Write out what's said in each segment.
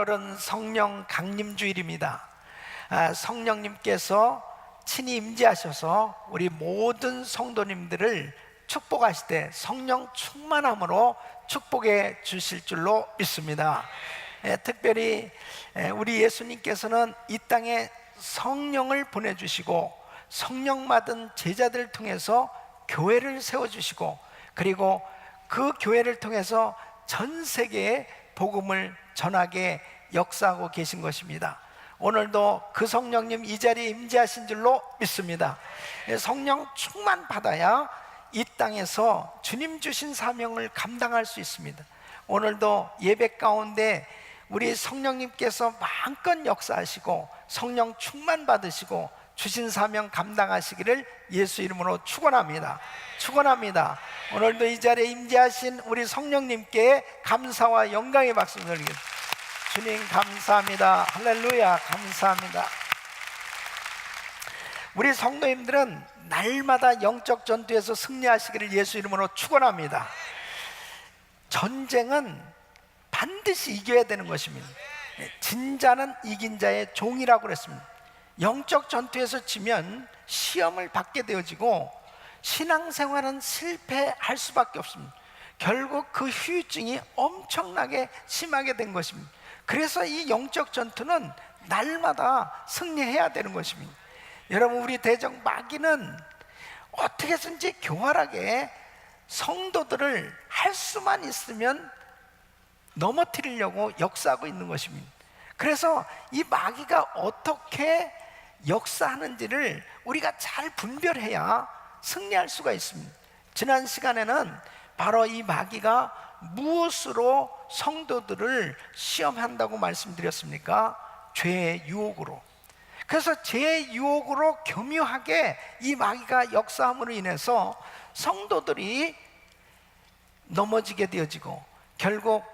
오늘은 성령 강림주일입니다. 성령님께서 친히 임재하셔서 우리 모든 성도님들을 축복하실 때 성령 충만함으로 축복해 주실 줄로 믿습니다. 특별히 우리 예수님께서는 이 땅에 성령을 보내주시고 성령 받은 제자들을 통해서 교회를 세워주시고, 그리고 그 교회를 통해서 전 세계에 복음을 전하게 역사하고 계신 것입니다. 오늘도 그 성령님 이 자리에 임재하신 줄로 믿습니다. 성령 충만 받아야 이 땅에서 주님 주신 사명을 감당할 수 있습니다. 오늘도 예배 가운데 우리 성령님께서 마음껏 역사하시고 성령 충만 받으시고 주신 사명 감당하시기를 예수 이름으로 축원합니다. 축원합니다. 오늘도 이 자리에 임재하신 우리 성령님께 감사와 영광의 박수 드리겠습니다. 주님 감사합니다. 할렐루야, 감사합니다. 우리 성도님들은 날마다 영적 전투에서 승리하시기를 예수 이름으로 축원합니다. 전쟁은 반드시 이겨야 되는 것입니다. 진자는 이긴 자의 종이라고 그랬습니다. 영적 전투에서 지면 시험을 받게 되어지고 신앙생활은 실패할 수밖에 없습니다. 결국 그 후유증이 엄청나게 심하게 된 것입니다. 그래서 이 영적 전투는 날마다 승리해야 되는 것입니다. 여러분, 우리 대적 마귀는 어떻게 해서든지 교활하게 성도들을 할 수만 있으면 넘어뜨리려고 역사하고 있는 것입니다. 그래서 이 마귀가 어떻게 역사하는지를 우리가 잘 분별해야 승리할 수가 있습니다. 지난 시간에는 바로 이 마귀가 무엇으로 성도들을 시험한다고 말씀드렸습니까? 죄의 유혹으로. 그래서 죄의 유혹으로 교묘하게 이 마귀가 역사함으로 인해서 성도들이 넘어지게 되어지고 결국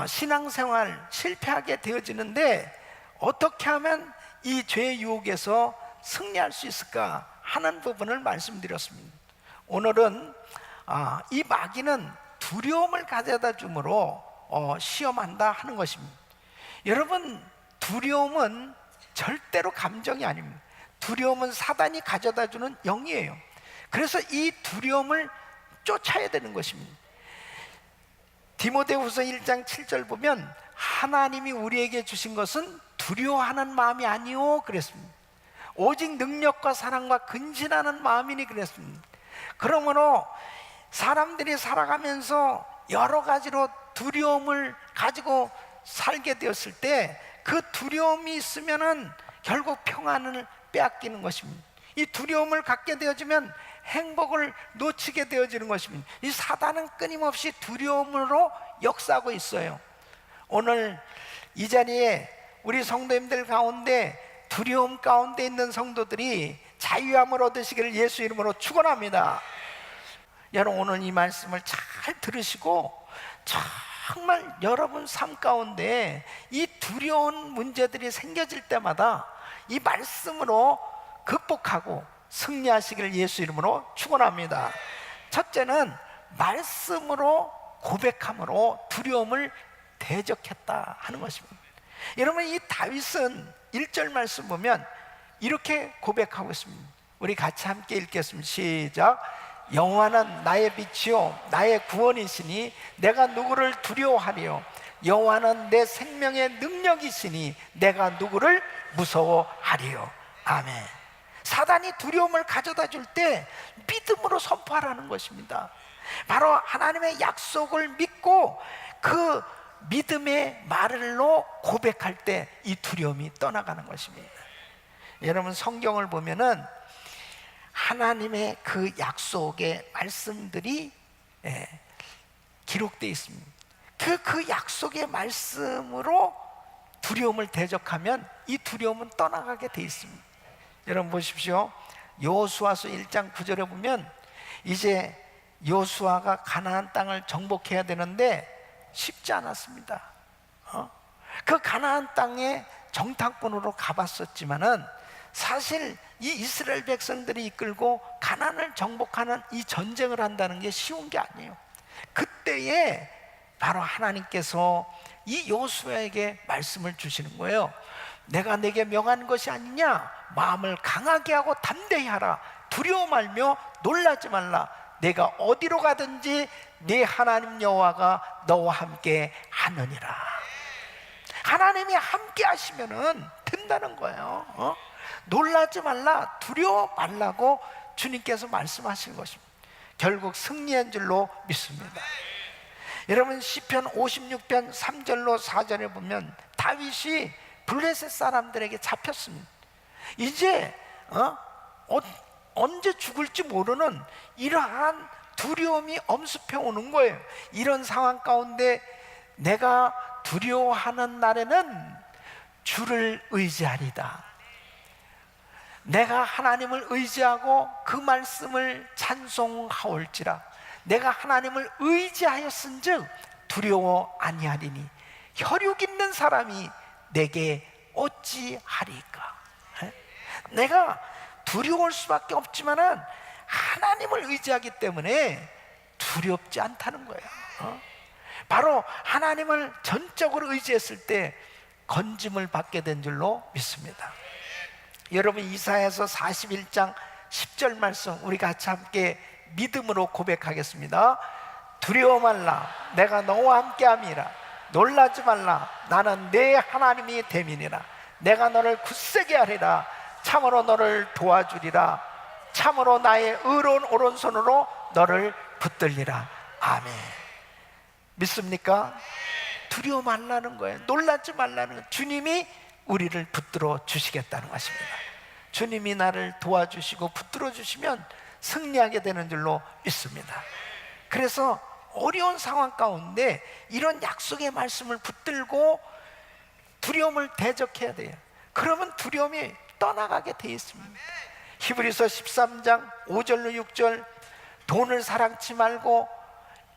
신앙생활 실패하게 되어지는데, 어떻게 하면 이 죄의 유혹에서 승리할 수 있을까 하는 부분을 말씀드렸습니다. 오늘은 이 마귀는 두려움을 가져다 주므로 시험한다 하는 것입니다. 여러분, 두려움은 절대로 감정이 아닙니다. 두려움은 사단이 가져다 주는 영이에요. 그래서 이 두려움을 쫓아야 되는 것입니다. 디모데후서 1장 7절 보면 하나님이 우리에게 주신 것은 두려워하는 마음이 아니오 그랬습니다. 오직 능력과 사랑과 근신하는 마음이니 그랬습니다. 그러므로 사람들이 살아가면서 여러 가지로 두려움을 가지고 살게 되었을 때 그 두려움이 있으면은 결국 평안을 빼앗기는 것입니다. 이 두려움을 갖게 되어지면 행복을 놓치게 되어지는 것입니다. 이 사단은 끊임없이 두려움으로 역사하고 있어요. 오늘 이 자리에 우리 성도님들 가운데 두려움 가운데 있는 성도들이 자유함을 얻으시기를 예수 이름으로 축원합니다. 여러분, 오늘 이 말씀을 잘 들으시고 정말 여러분 삶 가운데 이 두려운 문제들이 생겨질 때마다 이 말씀으로 극복하고 승리하시기를 예수 이름으로 축원합니다. 첫째는 말씀으로 고백함으로 두려움을 대적했다 하는 것입니다. 여러분, 이 다윗은 1절 말씀 보면 이렇게 고백하고 있습니다. 우리 같이 함께 읽겠습니다. 시작. 여호와는 나의 빛이요 나의 구원이시니 내가 누구를 두려워하리요. 여호와는 내 생명의 능력이시니 내가 누구를 무서워하리요. 아멘. 사단이 두려움을 가져다 줄 때 믿음으로 선포하라는 것입니다. 바로 하나님의 약속을 믿고 그 믿음의 말로 고백할 때 이 두려움이 떠나가는 것입니다. 여러분, 성경을 보면은 하나님의 그 약속의 말씀들이 기록되어 있습니다. 그 약속의 말씀으로 두려움을 대적하면 이 두려움은 떠나가게 되어 있습니다. 여러분 보십시오. 여호수아서 1장 9절에 보면 이제 여호수아가 가나안 땅을 정복해야 되는데 쉽지 않았습니다. 그 가나안 땅에 정탐꾼으로 가봤었지만은 사실 이 이스라엘 백성들이 이끌고 가나안을 정복하는 이 전쟁을 한다는 게 쉬운 게 아니에요. 그때에 바로 하나님께서 이 여호수아에게 말씀을 주시는 거예요. 내가 내게 명한 것이 아니냐? 마음을 강하게 하고 담대히 하라. 두려워 말며 놀라지 말라. 내가 어디로 가든지 네 하나님 여호와가 너와 함께 하느니라. 하나님이 함께 하시면은 된다는 거예요. 놀라지 말라, 두려워 말라고 주님께서 말씀하시는 것입니다. 결국 승리한 줄로 믿습니다. 여러분, 시편 56편 3절로 4절에 보면 다윗이 블레셋 사람들에게 잡혔습니다. 이제 언제 죽을지 모르는 이러한 두려움이 엄습해 오는 거예요. 이런 상황 가운데 내가 두려워하는 날에는 주를 의지하리다. 내가 하나님을 의지하고 그 말씀을 찬송하올지라. 내가 하나님을 의지하였은즉 두려워 아니하리니 혈육 있는 사람이 내게 어찌하리까. 내가 두려울 수밖에 없지만은 하나님을 의지하기 때문에 두렵지 않다는 거예요. 바로 하나님을 전적으로 의지했을 때 건짐을 받게 된 줄로 믿습니다. 여러분, 이사야서 41장 10절 말씀 우리 같이 함께 믿음으로 고백하겠습니다. 두려워 말라, 내가 너와 함께함이라. 놀라지 말라, 나는 내 하나님이 됨이니라. 내가 너를 굳세게 하리라. 참으로 너를 도와주리라. 참으로 나의 의로운 오른손으로 너를 붙들리라. 아멘. 믿습니까? 두려워 말라는 거예요. 놀라지 말라는 거예요. 주님이 우리를 붙들어 주시겠다는 것입니다. 주님이 나를 도와주시고 붙들어 주시면 승리하게 되는 줄로 믿습니다. 그래서 어려운 상황 가운데 이런 약속의 말씀을 붙들고 두려움을 대적해야 돼요. 그러면 두려움이 떠나가게 되어 있습니다. 히브리서 13장 5절로 6절, 돈을 사랑치 말고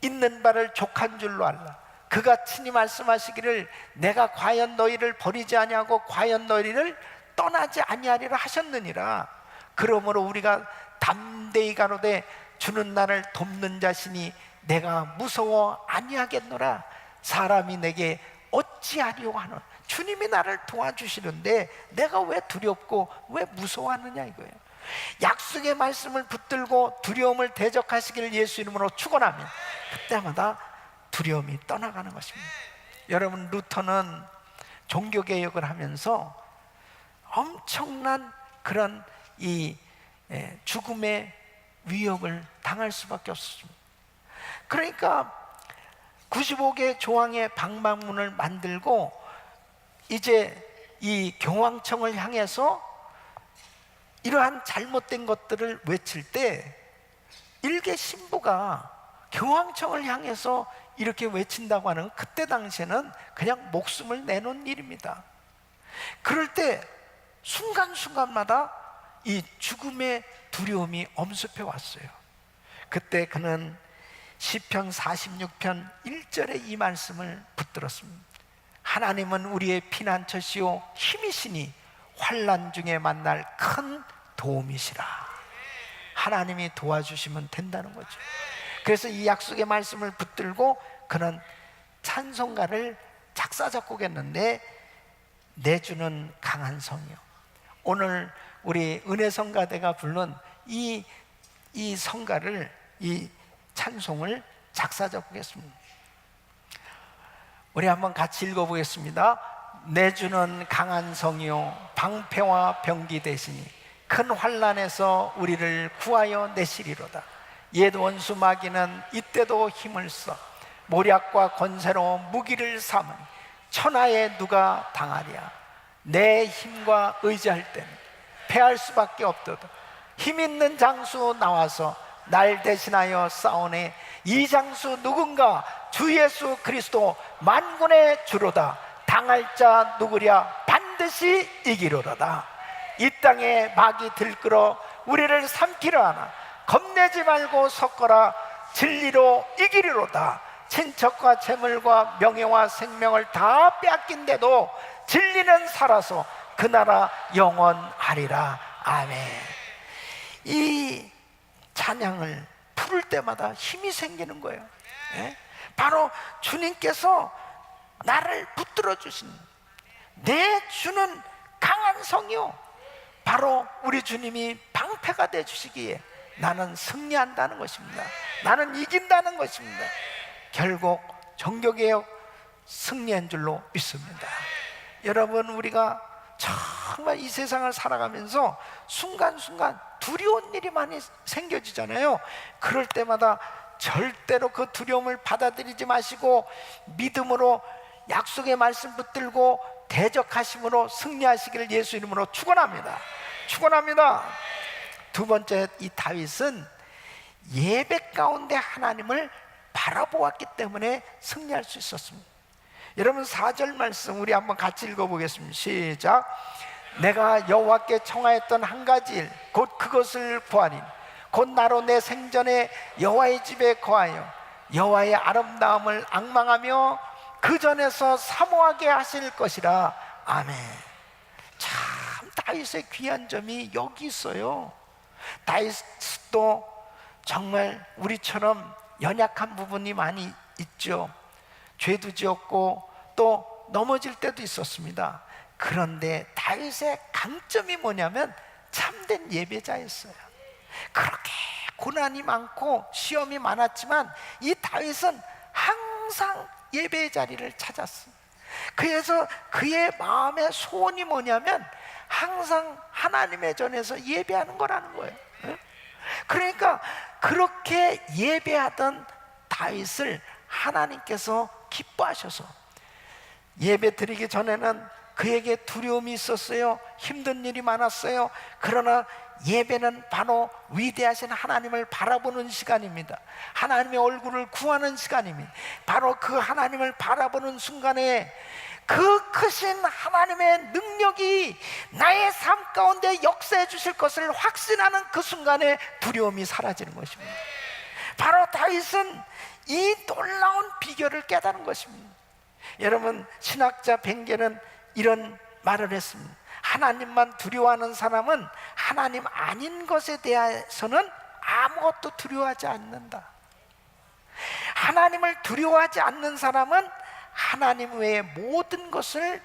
있는 바를 족한 줄로 알라. 그가 친히 말씀하시기를 내가 과연 너희를 버리지 아니하고 과연 너희를 떠나지 아니하리라 하셨느니라. 그러므로 우리가 담대히 가로되 주는 나를 돕는 자시니 내가 무서워 아니하겠노라. 사람이 내게 어찌하리오 하노. 주님이 나를 도와주시는데 내가 왜 두렵고 왜 무서워하느냐 이거예요. 약속의 말씀을 붙들고 두려움을 대적하시기를 예수 이름으로 축원하면 그때마다 두려움이 떠나가는 것입니다. 여러분, 루터는 종교개혁을 하면서 엄청난 그런 죽음의 위협을 당할 수밖에 없었습니다. 그러니까 95개 조항의 방방문을 만들고 이제 이 교황청을 향해서 이러한 잘못된 것들을 외칠 때 일개 신부가 교황청을 향해서 이렇게 외친다고 하는, 그때 당시에는 그냥 목숨을 내놓은 일입니다. 그럴 때 순간순간마다 이 죽음의 두려움이 엄습해 왔어요. 그때 그는 시편 46편 1절에 이 말씀을 붙들었습니다. 하나님은 우리의 피난처시요 힘이시니 환난 중에 만날 큰 도움이시라. 하나님이 도와주시면 된다는 거죠. 그래서 이 약속의 말씀을 붙들고 그는 찬송가를 작사 작곡했는데, 내주는 강한 성이요. 오늘 우리 은혜성가대가 부른 이 성가를, 이 찬송을 작사 작곡했습니다. 우리 한번 같이 읽어보겠습니다. 내주는 강한 성이요 방패와 병기 되시니 큰 환난에서 우리를 구하여 내시리로다. 옛 원수 마귀는 이때도 힘을 써 모략과 권세로 무기를 삼으니 천하에 누가 당하랴. 내 힘과 의지할 때는 패할 수밖에 없도다. 힘 있는 장수 나와서 날 대신하여 싸우네. 이 장수 누군가? 주 예수 그리스도 만군의 주로다. 당할 자 누구랴? 반드시 이기리로다. 이 땅에 마귀 들끓어 우리를 삼키려 하나 겁내지 말고 섰거라. 진리로 이기리로다. 친척과 재물과 명예와 생명을 다 빼앗긴데도 진리는 살아서 그 나라 영원하리라. 아멘. 이 찬양을 부를 때마다 힘이 생기는 거예요. 예? 바로 주님께서 나를 붙들어 주신 내 주는 강한 성이요, 바로 우리 주님이 방패가 돼 주시기에 나는 승리한다는 것입니다. 나는 이긴다는 것입니다. 결국 종교개혁 승리한 줄로 믿습니다. 여러분, 우리가 정말 이 세상을 살아가면서 순간순간 두려운 일이 많이 생겨지잖아요. 그럴 때마다 절대로 그 두려움을 받아들이지 마시고 믿음으로 약속의 말씀 붙들고 대적하심으로 승리하시기를 예수 이름으로 축원합니다. 축원합니다. 두 번째, 이 다윗은 예배 가운데 하나님을 바라보았기 때문에 승리할 수 있었습니다. 여러분, 4절 말씀 우리 한번 같이 읽어보겠습니다. 시작. 내가 여호와께 청하였던 한 가지 일, 곧 그것을 구하니 곧 나로 내 생전에 여호와의 집에 거하여 여호와의 아름다움을 앙망하며 그 전에서 사모하게 하실 것이라. 아멘. 참 다윗의 귀한 점이 여기 있어요. 다윗도 정말 우리처럼 연약한 부분이 많이 있죠. 죄도 지었고 또 넘어질 때도 있었습니다. 그런데 다윗의 강점이 뭐냐면 참된 예배자였어요. 그렇게 고난이 많고 시험이 많았지만 이 다윗은 항상 예배의 자리를 찾았어요. 그래서 그의 마음의 소원이 뭐냐면 항상 하나님의 전에서 예배하는 거라는 거예요. 그러니까 그렇게 예배하던 다윗을 하나님께서 기뻐하셔서, 예배 드리기 전에는 그에게 두려움이 있었어요. 힘든 일이 많았어요. 그러나 예배는 바로 위대하신 하나님을 바라보는 시간입니다. 하나님의 얼굴을 구하는 시간입니다. 바로 그 하나님을 바라보는 순간에 그 크신 하나님의 능력이 나의 삶 가운데 역사해 주실 것을 확신하는 그 순간에 두려움이 사라지는 것입니다. 바로 다윗은 이 놀라운 비결을 깨달은 것입니다. 여러분, 신학자 벵게는 이런 말을 했습니다. 하나님만 두려워하는 사람은 하나님 아닌 것에 대해서는 아무것도 두려워하지 않는다. 하나님을 두려워하지 않는 사람은 하나님 외의 모든 것을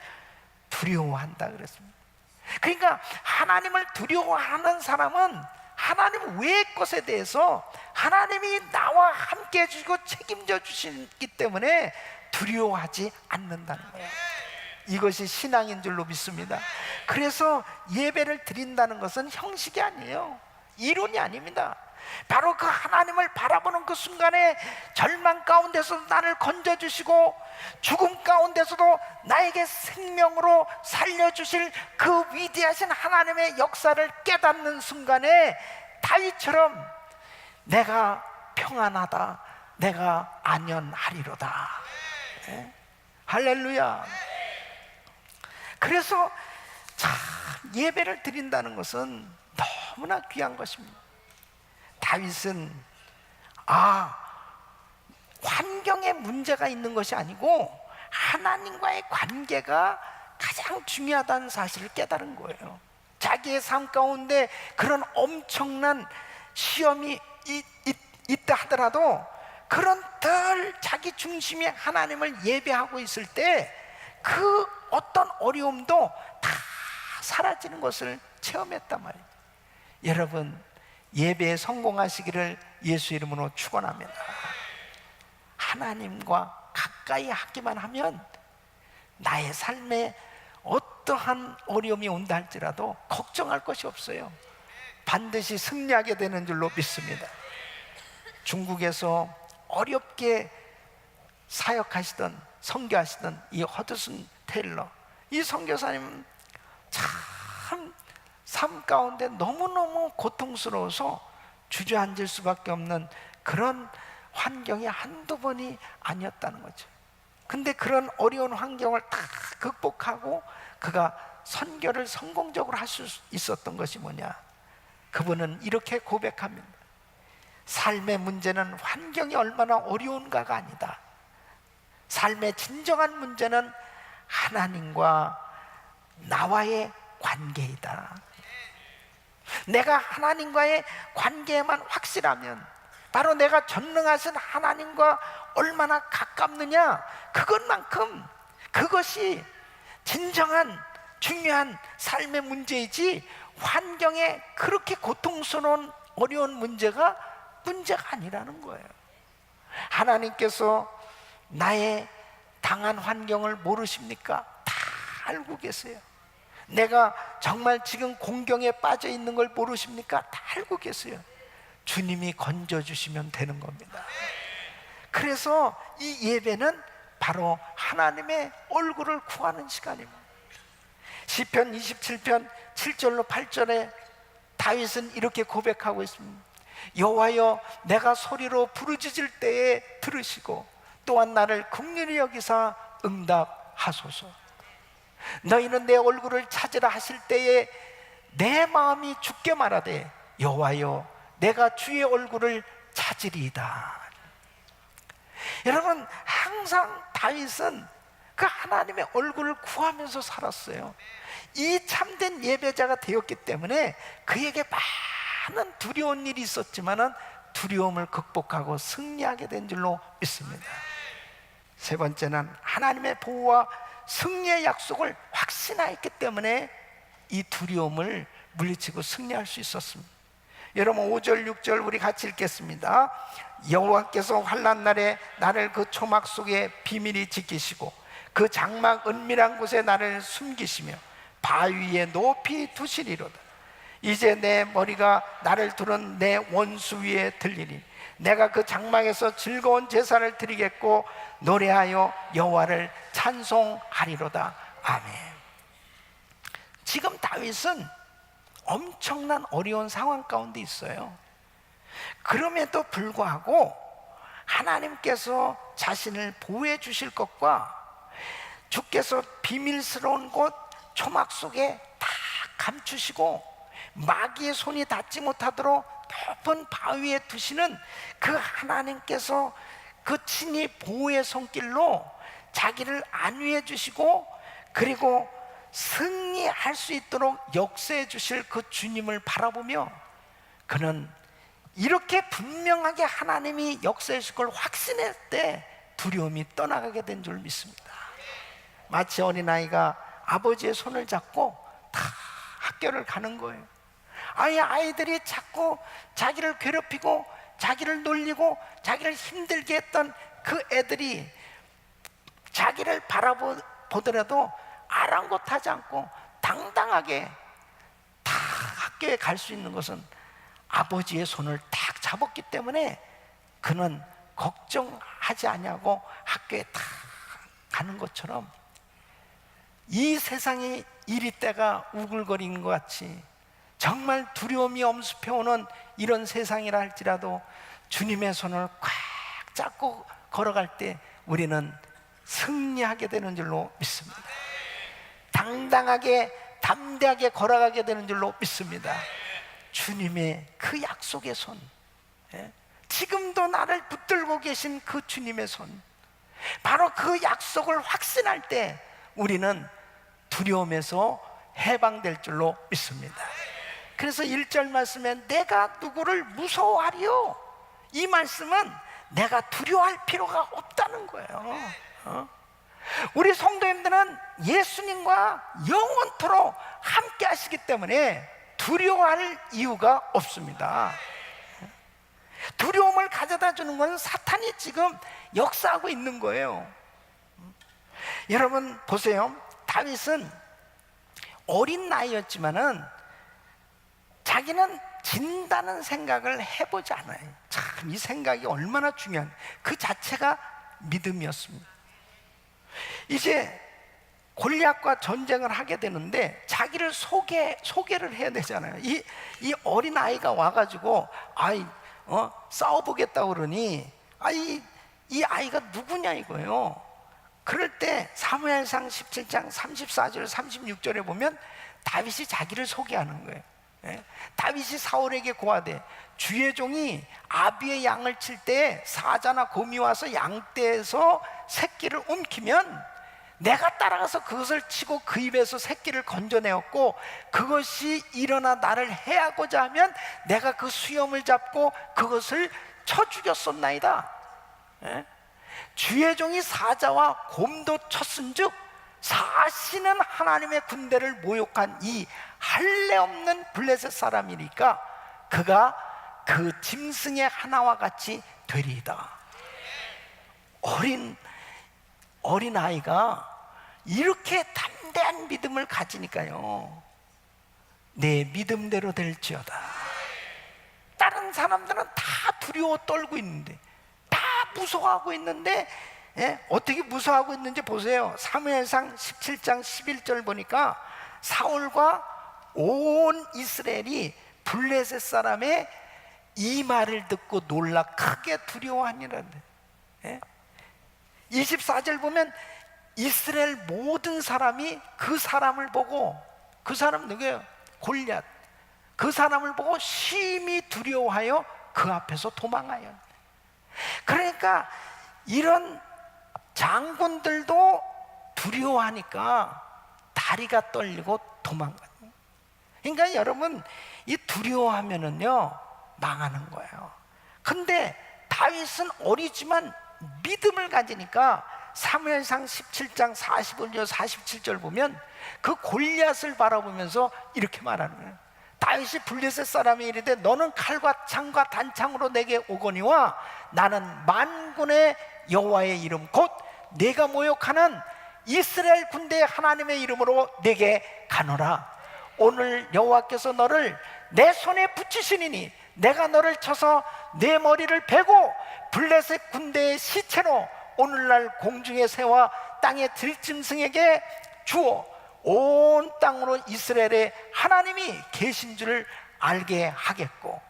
두려워한다 그랬습니다. 그러니까 하나님을 두려워하는 사람은 하나님 외의 것에 대해서 하나님이 나와 함께 해주시고 책임져 주시기 때문에 두려워하지 않는다는 거예요. 이것이 신앙인 줄로 믿습니다. 그래서 예배를 드린다는 것은 형식이 아니에요. 이론이 아닙니다. 바로 그 하나님을 바라보는 그 순간에 절망 가운데서도 나를 건져주시고 죽음 가운데서도 나에게 생명으로 살려주실 그 위대하신 하나님의 역사를 깨닫는 순간에 다윗처럼 내가 평안하다, 내가 안연하리로다. 네? 할렐루야. 그래서 참 예배를 드린다는 것은 너무나 귀한 것입니다. 다윗은 환경에 문제가 있는 것이 아니고 하나님과의 관계가 가장 중요하다는 사실을 깨달은 거예요. 자기의 삶 가운데 그런 엄청난 시험이 있다 하더라도 그런 덜 자기 중심의 하나님을 예배하고 있을 때 그 어떤 어려움도 다 사라지는 것을 체험했단 말이에요. 여러분, 예배에 성공하시기를 예수 이름으로 축원합니다. 하나님과 가까이 하기만 하면 나의 삶에 어떠한 어려움이 온다 할지라도 걱정할 것이 없어요. 반드시 승리하게 되는 줄로 믿습니다. 중국에서 어렵게 사역하시던 선교하시던 이 허드슨 테일러, 이 선교사님 참 삶 가운데 너무너무 고통스러워서 주저앉을 수밖에 없는 그런 환경이 한두 번이 아니었다는 거죠. 근데 그런 어려운 환경을 다 극복하고 그가 선교를 성공적으로 할 수 있었던 것이 뭐냐? 그분은 이렇게 고백합니다. 삶의 문제는 환경이 얼마나 어려운가가 아니다. 삶의 진정한 문제는 하나님과 나와의 관계이다. 내가 하나님과의 관계에만 확실하면, 바로 내가 전능하신 하나님과 얼마나 가깝느냐, 그것만큼 그것이 진정한 중요한 삶의 문제이지, 환경에 그렇게 고통스러운 어려운 문제가 아니라는 거예요. 하나님께서 나의 당한 환경을 모르십니까? 다 알고 계세요. 내가 정말 지금 공경에 빠져 있는 걸 모르십니까? 다 알고 계세요. 주님이 건져주시면 되는 겁니다. 그래서 이 예배는 바로 하나님의 얼굴을 구하는 시간입니다. 시편 27편 7절로 8절에 다윗은 이렇게 고백하고 있습니다. 여호와여, 내가 소리로 부르짖을 때에 들으시고 또한 나를 긍휼히 여기사 응답하소서. 너희는 내 얼굴을 찾으라 하실 때에 내 마음이 죽게 말하되 여호와여, 내가 주의 얼굴을 찾으리이다. 여러분, 항상 다윗은 그 하나님의 얼굴을 구하면서 살았어요. 이 참된 예배자가 되었기 때문에 그에게 많은 두려운 일이 있었지만은 두려움을 극복하고 승리하게 된 줄로 믿습니다. 세 번째는 하나님의 보호와 승리의 약속을 확신하였기 때문에 이 두려움을 물리치고 승리할 수 있었습니다. 여러분, 5절 6절 우리 같이 읽겠습니다. 여호와께서 환난 날에 나를 그 초막 속에 비밀히 지키시고 그 장막 은밀한 곳에 나를 숨기시며 바위 위에 높이 두시리로다. 이제 내 머리가 나를 두른 내 원수 위에 들리니 내가 그 장막에서 즐거운 제사를 드리겠고 노래하여 여호와를 찬송하리로다. 아멘. 지금 다윗은 엄청난 어려운 상황 가운데 있어요. 그럼에도 불구하고 하나님께서 자신을 보호해 주실 것과 주께서 비밀스러운 곳 초막 속에 다 감추시고 마귀의 손이 닿지 못하도록 높은 바위에 두시는 그 하나님께서 그 친히 보호의 손길로 자기를 안위해 주시고 그리고 승리할 수 있도록 역사해 주실 그 주님을 바라보며 그는 이렇게 분명하게 하나님이 역사해 주실 걸 확신할 때 두려움이 떠나가게 된 줄 믿습니다. 마치 어린아이가 아버지의 손을 잡고 다 학교를 가는 거예요. 아이들이 자꾸 자기를 괴롭히고 자기를 놀리고 자기를 힘들게 했던 그 애들이 자기를 바라보더라도 아랑곳하지 않고 당당하게 다 학교에 갈 수 있는 것은 아버지의 손을 딱 잡았기 때문에 그는 걱정하지 아니하고 학교에 다 가는 것처럼 이 세상이 이리 때가 우글거리는 것 같이 정말 두려움이 엄습해오는 이런 세상이라 할지라도 주님의 손을 꽉 잡고 걸어갈 때 우리는 승리하게 되는 줄로 믿습니다. 당당하게 담대하게 걸어가게 되는 줄로 믿습니다. 주님의 그 약속의 손, 지금도 나를 붙들고 계신 그 주님의 손, 바로 그 약속을 확신할 때 우리는 두려움에서 해방될 줄로 믿습니다. 그래서 1절 말씀에 내가 누구를 무서워하리요, 이 말씀은 내가 두려워할 필요가 없다는 거예요. 우리 성도님들은 예수님과 영원토록 함께 하시기 때문에 두려워할 이유가 없습니다. 두려움을 가져다 주는 건 사탄이 지금 역사하고 있는 거예요. 여러분 보세요. 다윗은 어린 나이였지만은 자기는 진다는 생각을 해보지 않아요. 참 이 생각이 얼마나 중요한, 그 자체가 믿음이었습니다. 이제 골리앗과 전쟁을 하게 되는데 자기를 소개를 해야 되잖아요. 이 어린 아이가 와가지고 싸워보겠다고 그러니 이 아이가 누구냐 이거예요. 그럴 때 사무엘상 17장 34절 36절에 보면 다윗이 자기를 소개하는 거예요. 다윗이 사울에게 고하되 주의 종이 아비의 양을 칠 때 사자나 곰이 와서 양떼에서 새끼를 움키면 내가 따라가서 그것을 치고 그 입에서 새끼를 건져내었고 그것이 일어나 나를 해하고자 하면 내가 그 수염을 잡고 그것을 쳐 죽였었나이다. 주의 종이 사자와 곰도 쳤은즉 사시는 하나님의 군대를 모욕한 이 할례 없는 블레셋 사람이니까 그가 그 짐승의 하나와 같이 되리이다. 어린 아이가 이렇게 담대한 믿음을 가지니까요, 내 믿음대로 될지어다. 다른 사람들은 다 두려워 떨고 있는데, 다 무서워하고 있는데, 어떻게 무서워하고 있는지 보세요. 사무엘상 17장 11절 보니까 사울과 온 이스라엘이 블레셋 사람의 이 말을 듣고 놀라 크게 두려워하니라는데, 24절 보면 이스라엘 모든 사람이 그 사람을 보고, 그 사람 누구예요? 골리앗. 그 사람을 보고 심히 두려워하여 그 앞에서 도망하여. 그러니까 이런 장군들도 두려워하니까 다리가 떨리고 도망가요. 그러니까 여러분, 이 두려워하면은요 망하는 거예요. 근데 다윗은 어리지만 믿음을 가지니까 사무엘상 17장 45절 47절 보면 그 골리앗을 바라보면서 이렇게 말하는 거예요. 다윗이 블레셋 사람이 이르되 너는 칼과 창과 단창으로 내게 오거니와 나는 만군의 여호와의 이름 곧 내가 모욕하는 이스라엘 군대의 하나님의 이름으로 내게 가노라. 오늘 여호와께서 너를 내 손에 붙이시니니 내가 너를 쳐서 내 머리를 베고 블레셋 군대의 시체로 오늘날 공중의 새와 땅의 들짐승에게 주어 온 땅으로 이스라엘의 하나님이 계신 줄을 알게 하겠고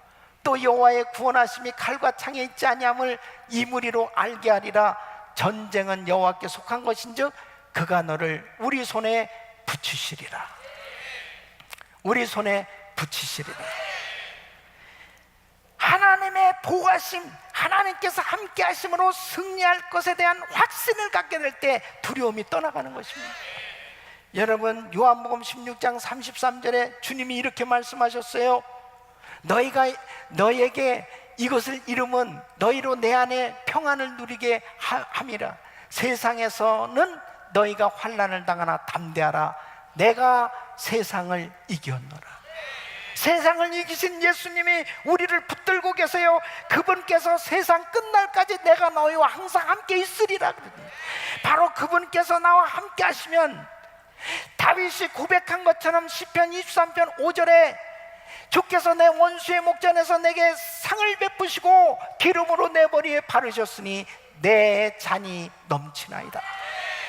또 여호와의 구원하심이 칼과 창에 있지 아니함을 이 무리로 알게 하리라. 전쟁은 여호와께 속한 것인즉 그가 너를 우리 손에 붙이시리라. 우리 손에 붙이시리라. 하나님의 보호하심, 하나님께서 함께 하심으로 승리할 것에 대한 확신을 갖게 될 때 두려움이 떠나가는 것입니다. 여러분, 요한복음 16장 33절에 주님이 이렇게 말씀하셨어요. 너에게 이것을 이름은 너희로 내 안에 평안을 누리게 함이라. 세상에서는 너희가 환난을 당하나 담대하라. 내가 세상을 이겼노라. 세상을 이기신 예수님이 우리를 붙들고 계세요. 그분께서 세상 끝날까지 내가 너희와 항상 함께 있으리라 그러더니 바로 그분께서 나와 함께 하시면 다윗이 고백한 것처럼 시편 23편 5절에 주께서 내 원수의 목전에서 내게 상을 베푸시고 기름으로 내 머리에 바르셨으니 내 잔이 넘치나이다.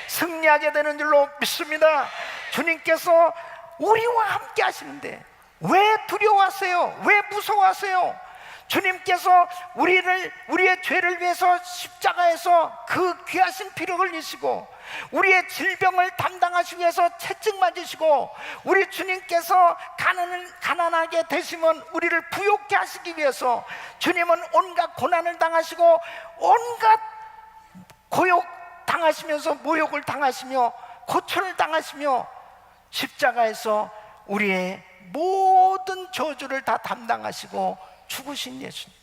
승리하게 되는 줄로 믿습니다. 주님께서 우리와 함께 하시는데 왜 두려워하세요? 왜 무서워하세요? 주님께서 우리의 죄를 위해서 십자가에서 그 귀하신 피를 흘리시고 우리의 질병을 담당하시기 위해서 채찍 맞으시고 우리 주님께서 가난하게 되시면 우리를 부욕케 하시기 위해서 주님은 온갖 고난을 당하시고 온갖 고욕 당하시면서 모욕을 당하시며 고초를 당하시며 십자가에서 우리의 모든 저주를 다 담당하시고 죽으신 예수님,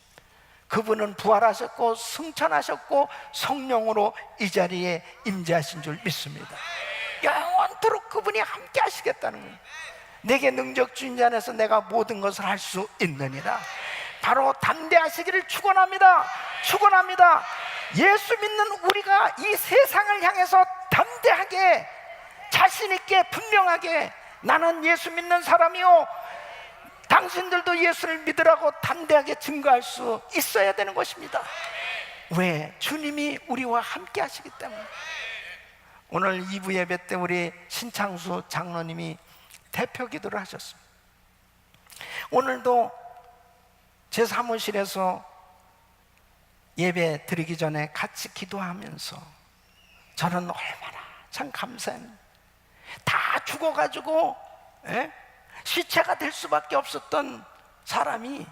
그분은 부활하셨고 승천하셨고 성령으로 이 자리에 임재하신 줄 믿습니다. 영원토록 그분이 함께 하시겠다는 거예요. 내게 능력 주인 자 안에서 내가 모든 것을 할 수 있느니라. 바로 담대하시기를 축원합니다. 축원합니다. 예수 믿는 우리가 이 세상을 향해서 담대하게 자신 있게 분명하게 나는 예수 믿는 사람이요 당신들도 예수를 믿으라고 담대하게 증거할 수 있어야 되는 것입니다. 왜? 주님이 우리와 함께 하시기 때문에. 오늘 2부 예배 때 우리 신창수 장로님이 대표 기도를 하셨습니다. 오늘도 제 사무실에서 예배 드리기 전에 같이 기도하면서 저는 얼마나 참 감사합니다. 다 죽어가지고 시체가 될 수밖에 없었던 사람이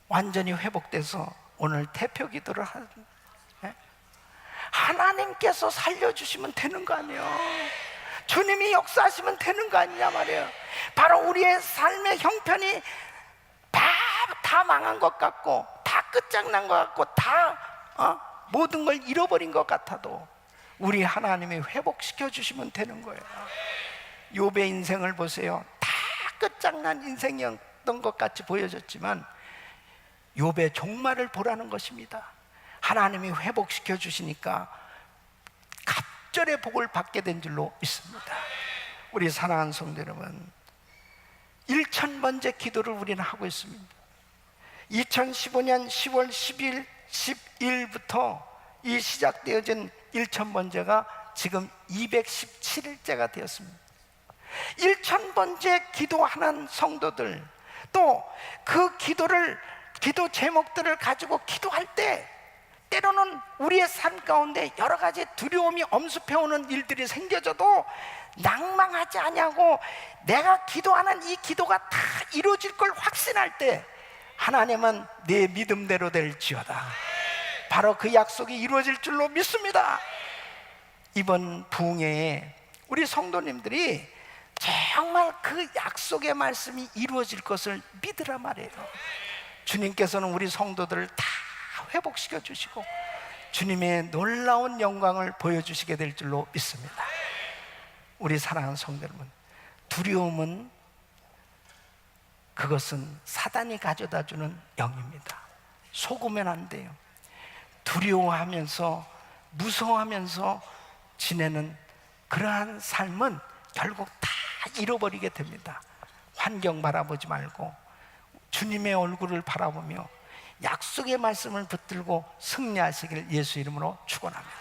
완전히 회복돼서 오늘 대표 기도를 하는. 하나님께서 살려주시면 되는 거 아니에요? 주님이 역사하시면 되는 거 아니냐 말이에요. 바로 우리의 삶의 형편이 다 망한 것 같고 다 끝장난 것 같고 다 모든 걸 잃어버린 것 같아도 우리 하나님이 회복시켜 주시면 되는 거예요. 욥의 인생을 보세요. 다 끝장난 인생이었던 것 같이 보여졌지만 욥의 종말을 보라는 것입니다. 하나님이 회복시켜 주시니까 갑절의 복을 받게 된 줄로 믿습니다. 우리 사랑하는 성도 여러분, 1000번째 기도를 우리는 하고 있습니다. 2015년 10월 10일, 12일부터 이 시작되어진 1000번째가 지금 217일째가 되었습니다. 1000번째 기도하는 성도들, 또 그 기도 제목들을 가지고 기도할 때 때로는 우리의 삶 가운데 여러 가지 두려움이 엄습해오는 일들이 생겨져도 낭망하지 아니하고 내가 기도하는 이 기도가 다 이루어질 걸 확신할 때 하나님은 내 믿음대로 될지어다, 바로 그 약속이 이루어질 줄로 믿습니다. 이번 부흥회에 우리 성도님들이 정말 그 약속의 말씀이 이루어질 것을 믿으라 말이에요. 주님께서는 우리 성도들을 다 회복시켜 주시고 주님의 놀라운 영광을 보여주시게 될 줄로 믿습니다. 우리 사랑하는 성도 여러분, 두려움은 그것은 사단이 가져다 주는 영입니다. 속으면 안 돼요. 두려워하면서 무서워하면서 지내는 그러한 삶은 결국 다 잃어버리게 됩니다. 환경 바라보지 말고 주님의 얼굴을 바라보며 약속의 말씀을 붙들고 승리하시길 예수 이름으로 축원합니다.